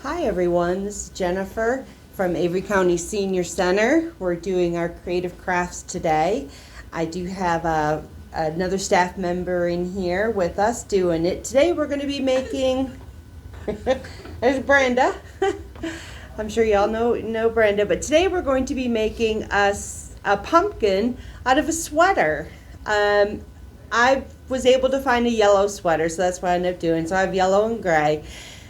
Hi everyone, this is Jennifer from Avery County Senior Center. We're doing our creative crafts today. I do have another staff member in here with us doing it. Today we're going to be making, there's Brenda. I'm sure y'all know Brenda, but today we're going to be making us a pumpkin out of a sweater. I was able to find a yellow sweater, so that's what I ended up doing. So I have yellow and gray.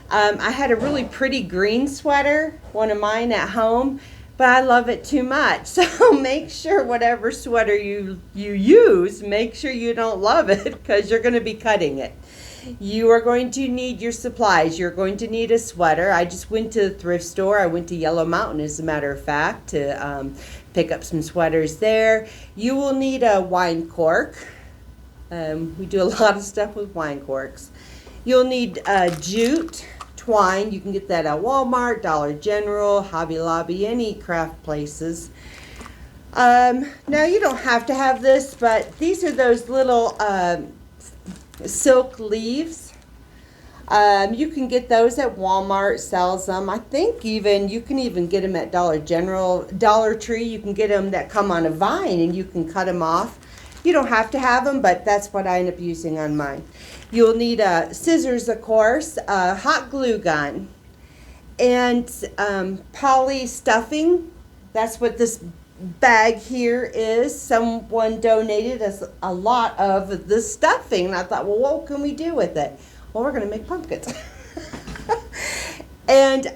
I had a really pretty green sweater, one of mine at home, but I love it too much. So make sure whatever sweater you use, make sure you don't love it because you're going to be cutting it. You are going to need your supplies. You're going to need a sweater. I just went to the thrift store. I went to Yellow Mountain, as a matter of fact, to pick up some sweaters there. You will need a wine cork. We do a lot of stuff with wine corks. You'll need jute twine. You can get that at Walmart, Dollar General, Hobby Lobby, any craft places. Now you don't have to have this, but these are those little silk leaves. You can get those at Walmart, sells them. I think you can even get them at Dollar General, Dollar Tree. You can get them that come on a vine and you can cut them off. You don't have to have them, but that's what I end up using on mine. You'll need scissors, of course, a hot glue gun, and poly stuffing. That's what this bag here is. Someone donated us a lot of the stuffing, and I thought, well, what can we do with it? Well, we're going to make pumpkins. And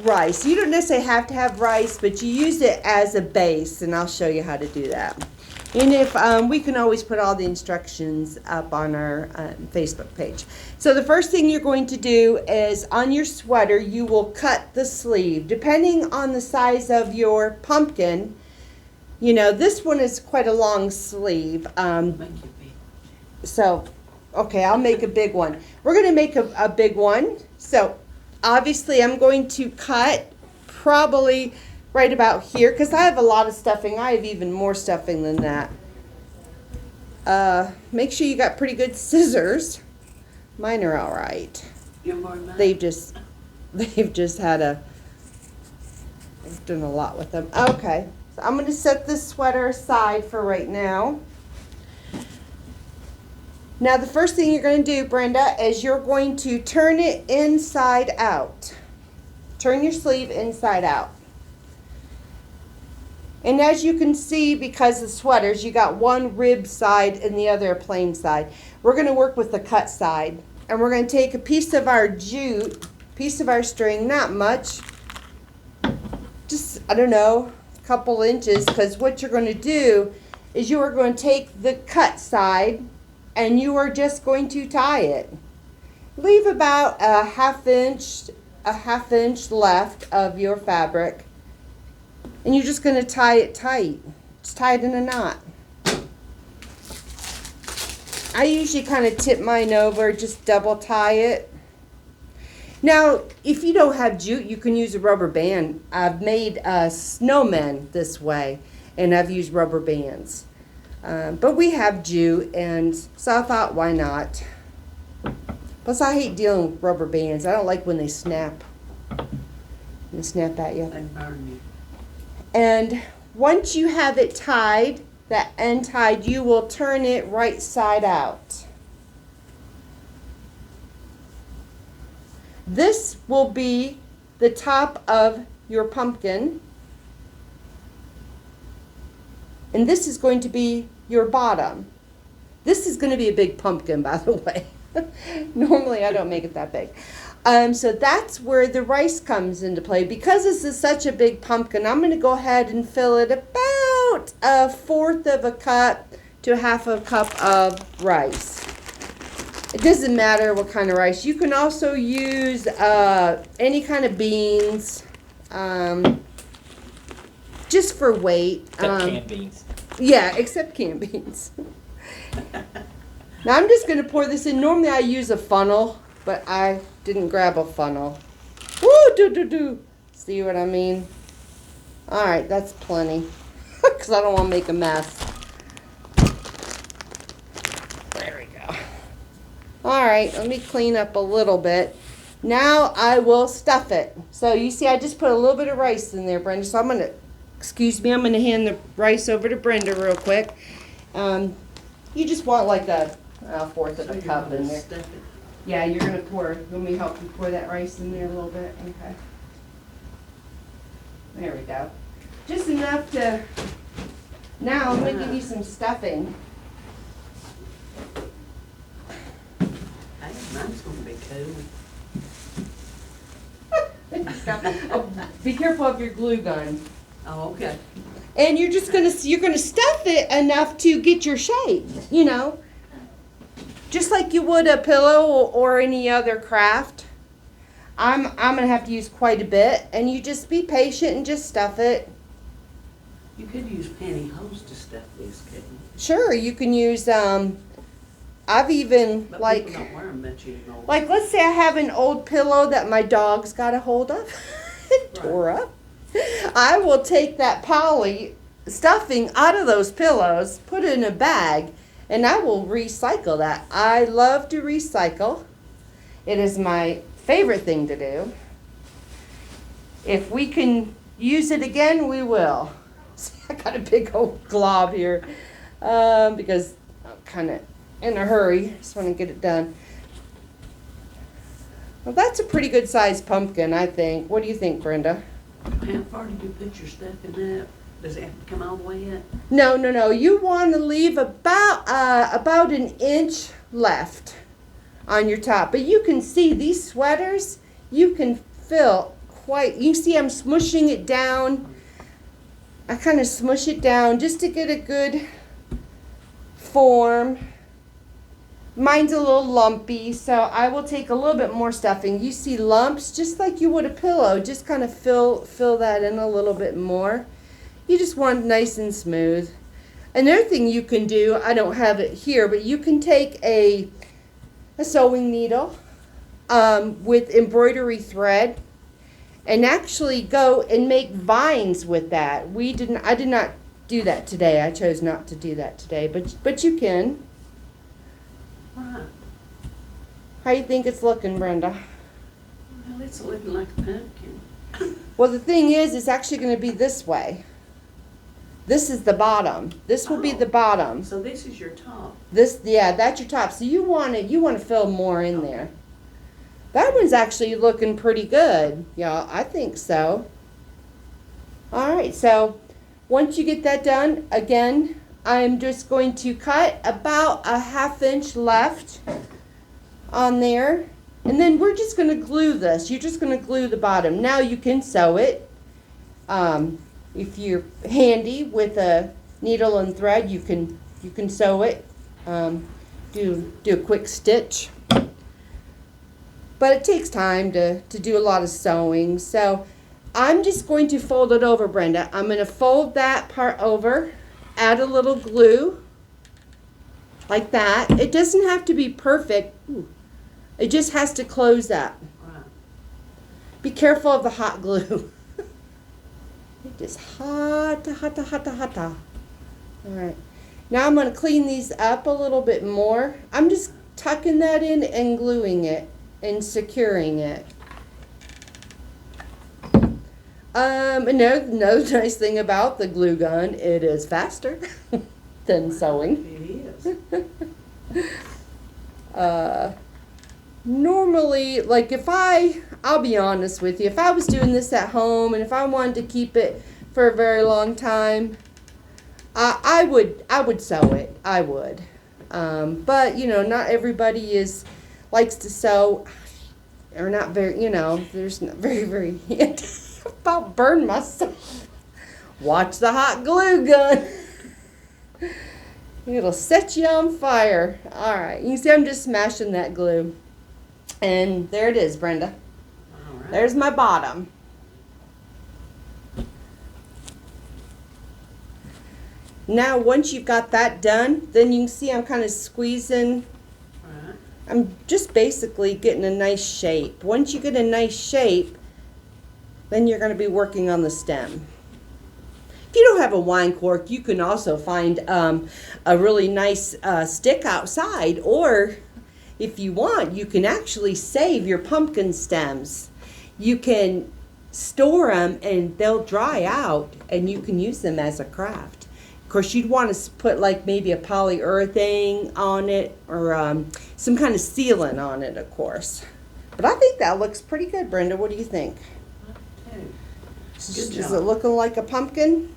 rice. You don't necessarily have to have rice, but you use it as a base, and I'll show you how to do that. And if we can always put all the instructions up on our Facebook page. So the first thing you're going to do is on your sweater, you will cut the sleeve. Depending on the size of your pumpkin, you know, this one is quite a long sleeve. So, okay, I'll make a big one. We're going to make a big one. So obviously I'm going to cut probably right about here, because I have a lot of stuffing. I have even more stuffing than that. Make sure you got pretty good scissors. Mine are all right. They've just had I've done a lot with them. Okay, so I'm going to set this sweater aside for right now. Now the first thing you're going to do, Brenda, is you're going to turn it inside out. Turn your sleeve inside out. And as you can see, because of sweaters, you got one rib side and the other a plain side. We're going to work with the cut side. And we're going to take a piece of our jute, piece of our string, not much, just, I don't know, a couple inches, because what you're going to do is you are going to take the cut side and you are just going to tie it. Leave about a half inch left of your fabric. And you're just going to tie it tight. Just tie it in a knot. I usually kind of tip mine over, just double tie it. Now, if you don't have jute, you can use a rubber band. I've made snowmen this way, and I've used rubber bands. But we have jute, and so I thought, why not? Plus, I hate dealing with rubber bands. I don't like when they snap. They snap at you. And burn me. And once you have it tied, that end tied, you will turn it right side out. This will be the top of your pumpkin. And this is going to be your bottom. This is going to be a big pumpkin, by the way. Normally I don't make it that big. So that's where the rice comes into play. Because this is such a big pumpkin, I'm going to go ahead and fill it about 1/4 of a cup to 1/2 a cup of rice. It doesn't matter what kind of rice. You can also use any kind of beans, just for weight. Except canned beans. Yeah, except canned beans. Now I'm just going to pour this in. Normally I use a funnel, but I didn't grab a funnel. Woo, See what I mean? All right, that's plenty. Because I don't want to make a mess. There we go. All right, let me clean up a little bit. Now I will stuff it. So you see I just put a little bit of rice in there, Brenda. So I'm going to, excuse me, I'm going to hand the rice over to Brenda real quick. You just want like a fourth of a cup in there. Yeah, you're going to pour, let me help you pour that rice in there a little bit. Okay. There we go. Just enough to, now I'm going to give you some stuffing. Hey, mine's going to be cool. Oh, be careful of your glue gun. Oh, okay. And you're just gonna stuff it enough to get your shape, you know, just like you would a pillow or any other craft. I'm gonna have to use quite a bit, and you just be patient and just stuff it. You could use pantyhose to stuff this, couldn't you? Sure, you can use I've even But like people don't wear them much anymore. like let's say I have an old pillow that my dog's got a hold of, it tore up. I will take that poly stuffing out of those pillows, put it in a bag, and I will recycle that. I love to recycle. It is my favorite thing to do. If we can use it again, we will. See, I got a big old glob here because I'm kind of in a hurry. Just want to get it done. Well, that's a pretty good sized pumpkin, I think. What do you think, Brenda? How far did you put your stuff in that? Does it have to come all the way up? No, no, no. You want to leave about an inch left on your top. But you can see these sweaters, you can feel quite, you see I'm smushing it down. I kind of smush it down just to get a good form. Mine's a little lumpy, so I will take a little bit more stuffing. You see lumps, just like you would a pillow. Just kind of fill that in a little bit more. You just want it nice and smooth. Another thing you can do, I don't have it here, but you can take a sewing needle with embroidery thread and actually go and make vines with that. I did not do that today. I chose not to do that today, but you can. Right. How you think it's looking, Brenda? Well, it's looking like a pumpkin. Well, the thing is, it's actually going to be this way. This is the bottom. This will be the bottom. So this is your top. Yeah, that's your top. So you want to fill more in there. That one's actually looking pretty good, y'all. I think so. All right, so once you get that done, again, I'm just going to cut about a 1/2 inch left on there. And then we're just going to glue this. You're just going to glue the bottom. Now you can sew it. If you're handy with a needle and thread, you can sew it. Do a quick stitch. But it takes time to do a lot of sewing. So I'm just going to fold it over, Brenda. I'm going to fold that part over. Add a little glue, like that. It doesn't have to be perfect. It just has to close up. Right. Be careful of the hot glue. It is hot. All right. Now I'm going to clean these up a little bit more. I'm just tucking that in and gluing it and securing it. Another nice thing about the glue gun, it is faster than sewing. It is. Normally, like I'll be honest with you, if I was doing this at home and if I wanted to keep it for a very long time, I would sew it. I would. But not everybody likes to sew, or not very. There's not very handy. About burn myself. Watch the hot glue gun. It'll set you on fire. All right, you can see I'm just smashing that glue. And there it is, Brenda. All right. There's my bottom. Now, once you've got that done, then you can see I'm kind of squeezing. Right. I'm just basically getting a nice shape. Once you get a nice shape, then you're going to be working on the stem. If you don't have a wine cork, you can also find a really nice stick outside, or if you want, you can actually save your pumpkin stems. You can store them and they'll dry out and you can use them as a craft. Of course, you'd want to put like maybe a polyurethane on it or some kind of sealant on it, of course. But I think that looks pretty good, Brenda. What do you think? Okay. Is job. it looking like a pumpkin?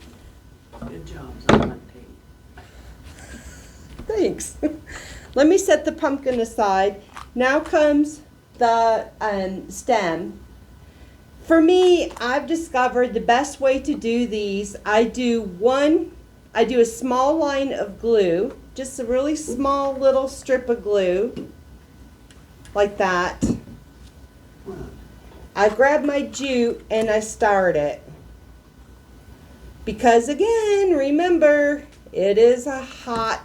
Good job, I like that. Thanks. Let me set the pumpkin aside. Now comes the stem. For me, I've discovered the best way to do these. I do a small line of glue, just a really small little strip of glue, like that. Right. I grab my jute and I start it. Because again, remember, it is a hot.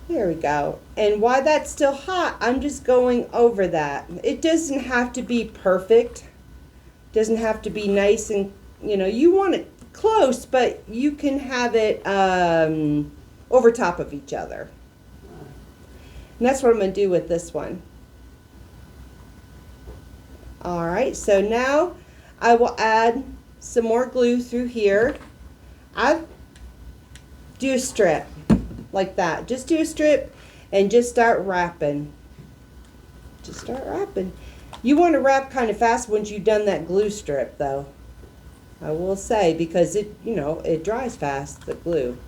There we go. And while that's still hot, I'm just going over that. It doesn't have to be perfect. Doesn't have to be nice and, you want it close, but you can have it over top of each other. And that's what I'm going to do with this one. All right, so now I will add some more glue through here. I do a strip like that. Just do a strip and just start wrapping. Just start wrapping. You want to wrap kind of fast once you've done that glue strip, though. I will say, because it dries fast, the glue.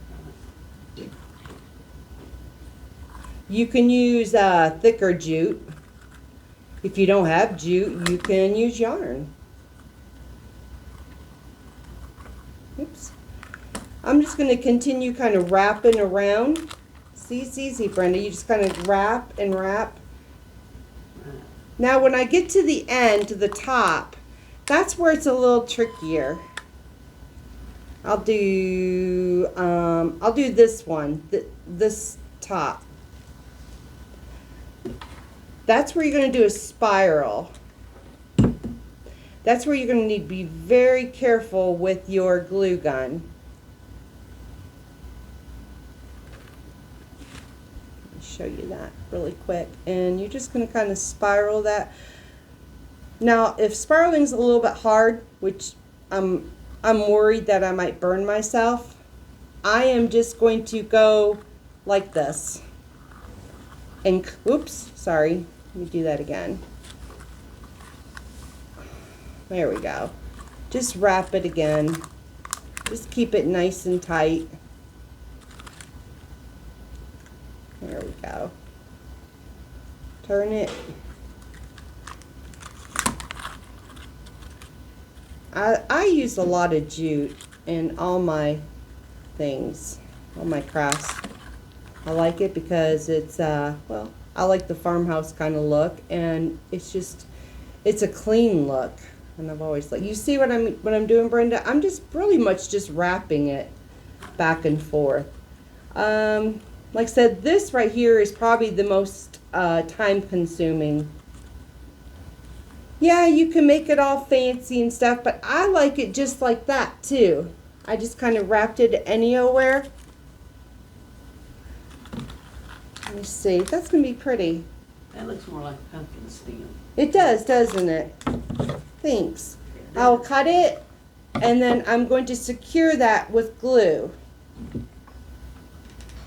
You can use thicker jute. If you don't have jute, you can use yarn. Oops. I'm just going to continue kind of wrapping around. See, it's easy, Brenda. You just kind of wrap and wrap. Now, when I get to the end, to the top, that's where it's a little trickier. I'll do this one, this top. That's where you're going to do a spiral. That's where you're going to need to be very careful with your glue gun. Let me show you that really quick. And you're just going to kind of spiral that. Now, if spiraling's a little bit hard, which I'm worried that I might burn myself, I am just going to go like this. And, oops, sorry. Let me do that again. There we go. Just wrap it again. Just keep it nice and tight. There we go. Turn it. I use a lot of jute in all my things, all my crafts. I like it because it's, well, I like the farmhouse kind of look, and it's a clean look. And I've always liked, you see what I'm doing, Brenda? I'm just really much just wrapping it back and forth. Like I said, this right here is probably the most time consuming. Yeah, you can make it all fancy and stuff, but I like it just like that too. I just kind of wrapped it anywhere. Let me see, that's going to be pretty. That looks more like pumpkin stem. It does, doesn't it? Thanks. I'll cut it, and then I'm going to secure that with glue.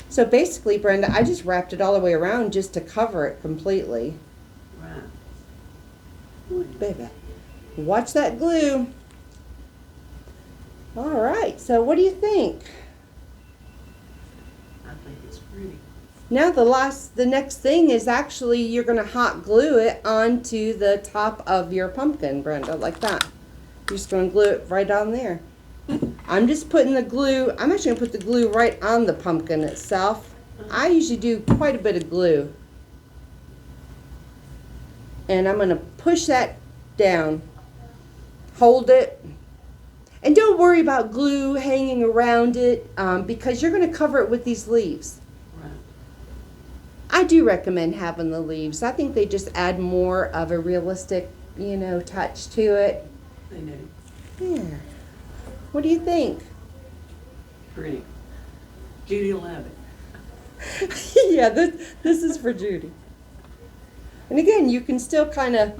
So basically, Brenda, I just wrapped it all the way around just to cover it completely. Right. Baby, watch that glue. All right, so what do you think? I think it's pretty. Now the next thing is actually you're going to hot glue it onto the top of your pumpkin, Brenda, like that. You're just going to glue it right on there. I'm just putting the glue, I'm actually going to put the glue right on the pumpkin itself. I usually do quite a bit of glue. And I'm going to push that down. Hold it. And don't worry about glue hanging around it because you're going to cover it with these leaves. Right. I do recommend having the leaves. I think they just add more of a realistic, touch to it. They do. Yeah. What do you think? Pretty. Judy will love it. Yeah, this is for Judy. And again, you can still kind of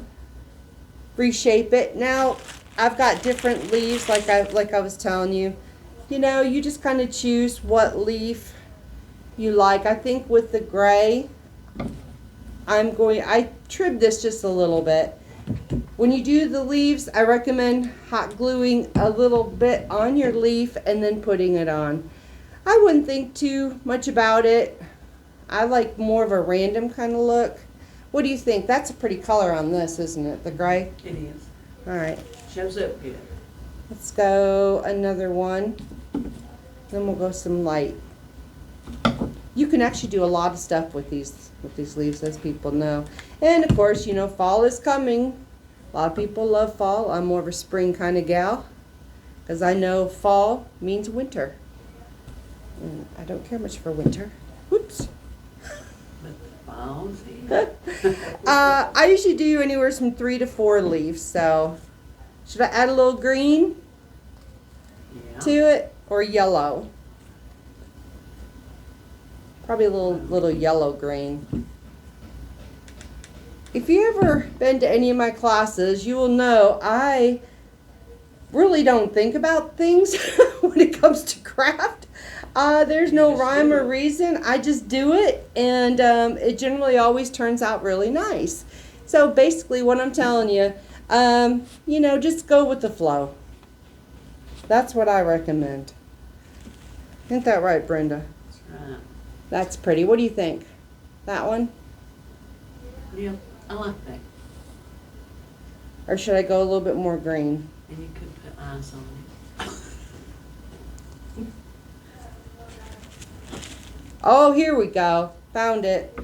reshape it. Now, I've got different leaves like I was telling you. You know, you just kind of choose what leaf you like. I think with the gray, I trimmed this just a little bit. When you do the leaves, I recommend hot gluing a little bit on your leaf and then putting it on. I wouldn't think too much about it. I like more of a random kind of look. What do you think? That's a pretty color on this, isn't it? The gray? It is. All right. Shows up good. Let's go another one. Then we'll go some light. You can actually do a lot of stuff with these leaves, as people know. And of course, you know, fall is coming. A lot of people love fall. I'm more of a spring kind of gal, because I know fall means winter. And I don't care much for winter. Whoops. But the fall's here. I usually do anywhere from 3 to 4 leaves. So, should I add a little green Yeah. to it or yellow? Probably a little yellow green. If you ever been to any of my classes, you will know I really don't think about things when it comes to craft. There's no rhyme or reason. I just do it, and it generally always turns out really nice. So basically what I'm telling you, you know, just go with the flow. That's what I recommend. Isn't that right, Brenda? That's right. That's pretty. What do you think? That one? Yeah, I like that. Or should I go a little bit more green? And you could put eyes on it. Oh, here we go. Found it.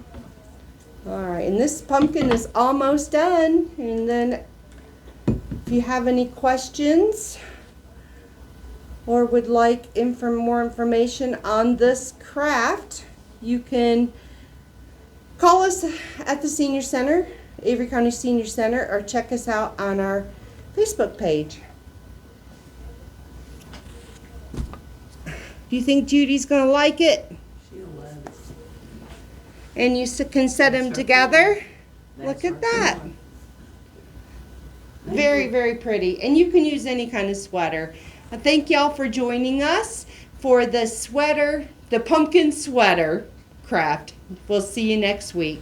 All right, and this pumpkin is almost done. And then if you have any questions or would like more information on this craft, you can call us at the Senior Center, Avery County Senior Center, or check us out on our Facebook page. Do you think Judy's going to like it? She'll love it. And you can set them together. That's Look at her that. color. Very, very pretty. And you can use any kind of sweater. Thank y'all for joining us for the pumpkin sweater craft. We'll see you next week.